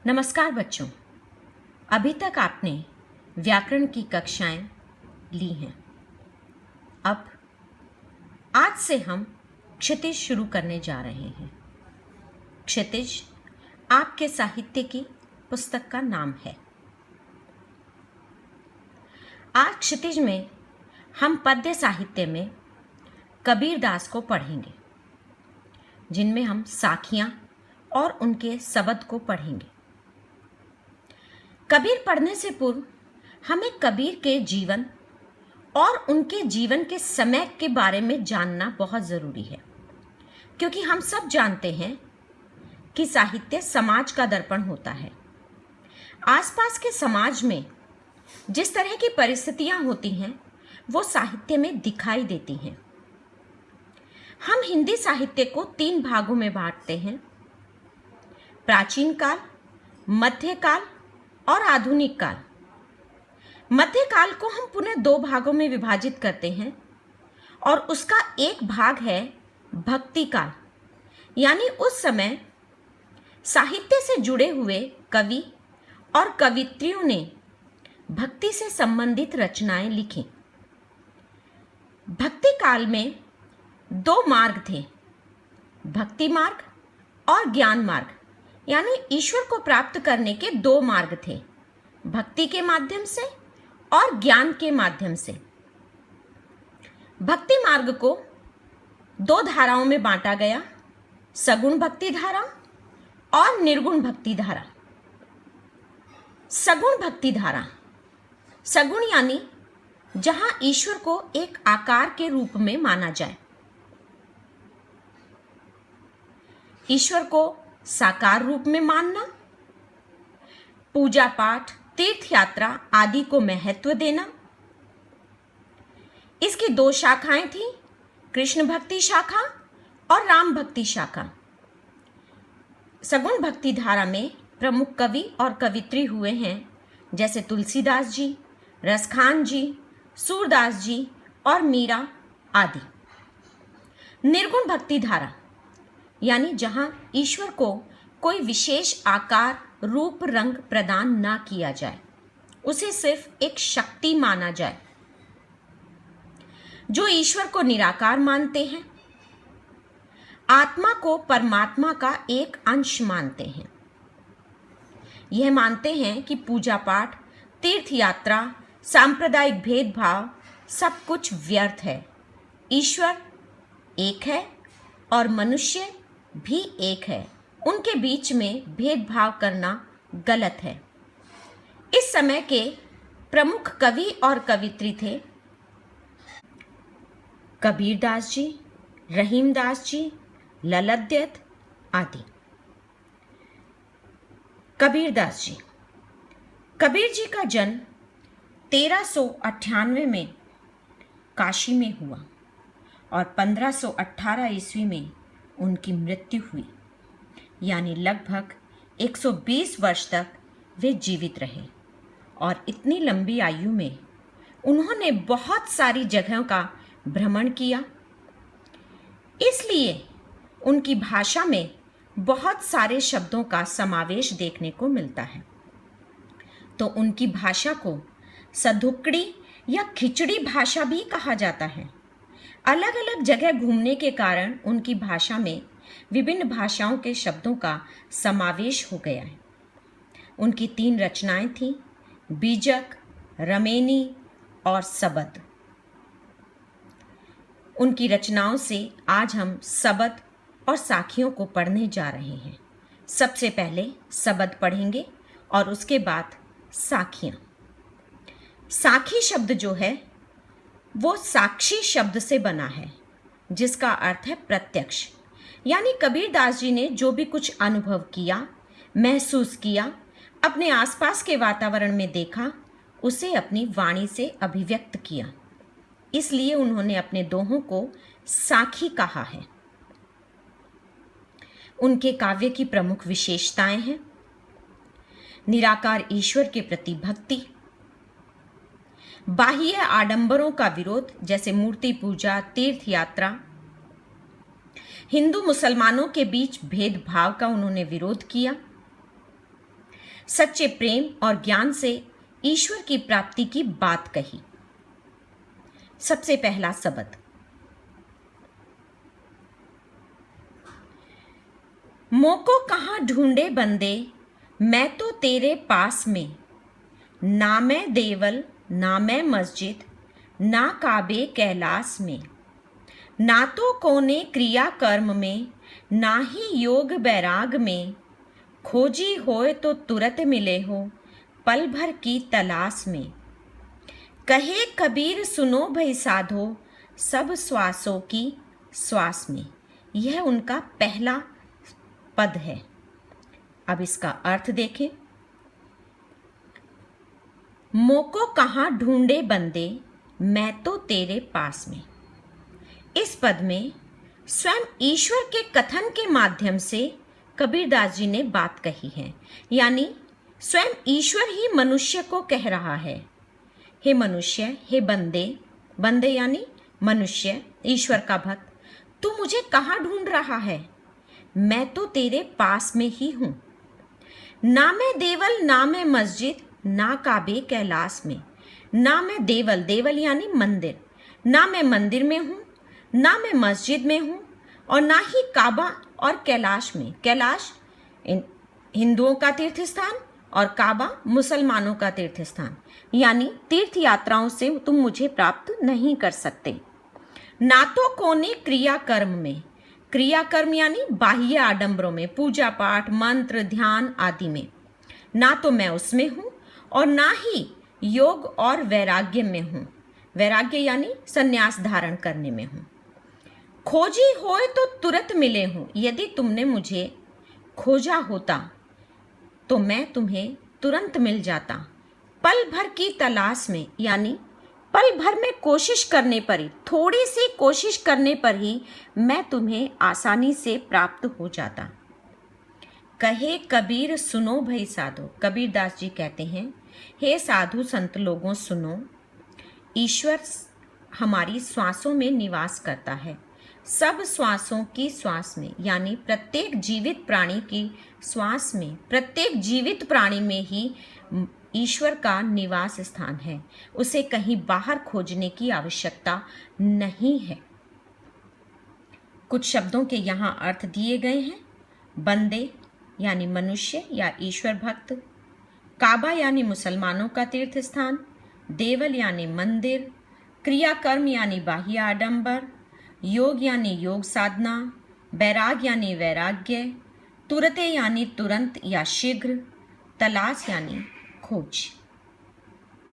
नमस्कार बच्चों। अभी तक आपने व्याकरण की कक्षाएं ली हैं। अब आज से हम क्षितिज शुरू करने जा रहे हैं। क्षितिज आपके साहित्य की पुस्तक का नाम है। आज क्षितिज में हम पद्य साहित्य में कबीरदास को पढ़ेंगे, जिनमें हम साखियां और उनके शब्द को पढ़ेंगे। कबीर पढ़ने से पूर्व हमें कबीर के जीवन और उनके जीवन के समय के बारे में जानना बहुत ज़रूरी है, क्योंकि हम सब जानते हैं कि साहित्य समाज का दर्पण होता है। आसपास के समाज में जिस तरह की परिस्थितियां होती हैं वो साहित्य में दिखाई देती हैं। हम हिंदी साहित्य को 3 भागों में बांटते हैं: प्राचीन काल, मध्यकाल और आधुनिक काल। मध्यकाल को हम पुनः 2 भागों में विभाजित करते हैं और उसका एक भाग है भक्ति काल, यानी उस समय साहित्य से जुड़े हुए कवि और कवित्रियों ने भक्ति से संबंधित रचनाएं लिखी। भक्ति काल में 2 मार्ग थे, भक्ति मार्ग और ज्ञान मार्ग, यानी ईश्वर को प्राप्त करने के 2 मार्ग थे, भक्ति के माध्यम से और ज्ञान के माध्यम से। भक्ति मार्ग को 2 धाराओं में बांटा गया: सगुण भक्ति धारा और निर्गुण भक्ति धारा। सगुण भक्ति धारा, सगुण यानी जहां ईश्वर को एक आकार के रूप में माना जाए, ईश्वर को साकार रूप में मानना, पूजा पाठ, तीर्थ यात्रा आदि को महत्व देना। इसकी 2 शाखाएं थी, कृष्ण भक्ति शाखा और राम भक्ति शाखा। सगुण भक्ति धारा में प्रमुख कवि और कवित्री हुए हैं जैसे तुलसीदास जी, रसखान जी, सूरदास जी और मीरा आदि। निर्गुण भक्ति धारा यानी जहां ईश्वर को कोई विशेष आकार, रूप, रंग प्रदान ना किया जाए, उसे सिर्फ एक शक्ति माना जाए। जो ईश्वर को निराकार मानते हैं, आत्मा को परमात्मा का एक अंश मानते हैं। यह मानते हैं कि पूजा पाठ, तीर्थ यात्रा, सांप्रदायिक भेदभाव सब कुछ व्यर्थ है। ईश्वर एक है और मनुष्य भी एक है, उनके बीच में भेदभाव करना गलत है। इस समय के प्रमुख कवि और कवित्री थे कबीरदास जी, रहीमदास जी, ललितदास आदि। कबीरदास जी, कबीर जी का जन्म 1398 में काशी में हुआ और 1518 ईस्वी में उनकी मृत्यु हुई, यानी लगभग 120 वर्ष तक वे जीवित रहे। और इतनी लंबी आयु में उन्होंने बहुत सारी जगहों का भ्रमण किया, इसलिए उनकी भाषा में बहुत सारे शब्दों का समावेश देखने को मिलता है। तो उनकी भाषा को सधुकड़ी या खिचड़ी भाषा भी कहा जाता है। अलग अलग जगह घूमने के कारण उनकी भाषा में विभिन्न भाषाओं के शब्दों का समावेश हो गया है। उनकी 3 रचनाएं थीं: बीजक, रमेनी और सबद। उनकी रचनाओं से आज हम सबद और साखियों को पढ़ने जा रहे हैं। सबसे पहले सबद पढ़ेंगे और उसके बाद साखियां। साखी शब्द जो है वो साक्षी शब्द से बना है, जिसका अर्थ है प्रत्यक्ष। यानी कबीरदास जी ने जो भी कुछ अनुभव किया, महसूस किया, अपने आसपास के वातावरण में देखा, उसे अपनी वाणी से अभिव्यक्त किया। इसलिए उन्होंने अपने दोहों को साखी कहा है। उनके काव्य की प्रमुख विशेषताएं हैं: निराकार ईश्वर के प्रति भक्ति, बाह्य आडंबरों का विरोध जैसे मूर्ति पूजा, तीर्थ यात्रा, हिंदू मुसलमानों के बीच भेदभाव का उन्होंने विरोध किया, सच्चे प्रेम और ज्ञान से ईश्वर की प्राप्ति की बात कही। सबसे पहला शब्द, मोको कहाँ ढूंढे बंदे, मैं तो तेरे पास में, ना मैं देवल ना मैं मस्जिद, ना काबे कैलाश में, ना तो कोने क्रिया कर्म में, ना ही योग बैराग में, खोजी होए तो तुरत मिले हो, पल भर की तलाश में। कहे कबीर सुनो भई साधो, सब श्वासों की श्वास में। यह उनका पहला पद है। अब इसका अर्थ देखें। मोको कहाँ ढूंढे बंदे, मैं तो तेरे पास में। इस पद में स्वयं ईश्वर के कथन के माध्यम से कबीरदास जी ने बात कही है, यानी स्वयं ईश्वर ही मनुष्य को कह रहा है, हे मनुष्य, हे बंदे, बंदे यानी मनुष्य, ईश्वर का भक्त, तू मुझे कहाँ ढूंढ रहा है? मैं तो तेरे पास में ही हूं। ना मैं देवल ना मैं मस्जिद, ना काबे कैलाश में। ना मैं देवल, देवल यानी मंदिर, ना मैं मंदिर में हूं, ना मैं मस्जिद में हूं, और ना ही काबा और कैलाश में। कैलाश हिंदुओं का तीर्थ स्थान और काबा मुसलमानों का तीर्थ स्थान, यानी तीर्थ यात्राओं से तुम मुझे प्राप्त नहीं कर सकते। ना तो कोने क्रिया कर्म में, क्रिया कर्म यानी बाह्य आडंबरों में, पूजा पाठ मंत्र ध्यान आदि में, ना तो मैं उसमें हूं और ना ही योग और वैराग्य में हूं। वैराग्य यानी संन्यास धारण करने में हूं। खोजी होए तो तुरंत मिले हूं। यदि तुमने मुझे खोजा होता तो मैं तुम्हें तुरंत मिल जाता। पल भर की तलाश में, यानी पल भर में कोशिश करने पर ही, थोड़ी सी कोशिश करने पर ही मैं तुम्हें आसानी से प्राप्त हो जाता। कहे कबीर सुनो भई साधो, कबीरदास जी कहते हैं, हे साधु संत लोगों सुनो, ईश्वर हमारी श्वासों में निवास करता है। सब श्वासों की श्वास में, यानी प्रत्येक जीवित प्राणी की श्वास में, प्रत्येक जीवित प्राणी में ही ईश्वर का निवास स्थान है। उसे कहीं बाहर खोजने की आवश्यकता नहीं है। कुछ शब्दों के यहाँ अर्थ दिए गए हैं। बंदे यानी मनुष्य या ईश्वर भक्त, काबा यानी मुसलमानों का तीर्थ स्थान, देवल यानी मंदिर, क्रियाकर्म यानी बाह्य आडंबर, योग यानी योग साधना, बैराग यानी वैराग्य, तुरते यानी तुरंत या शीघ्र, तलाश यानी खोज।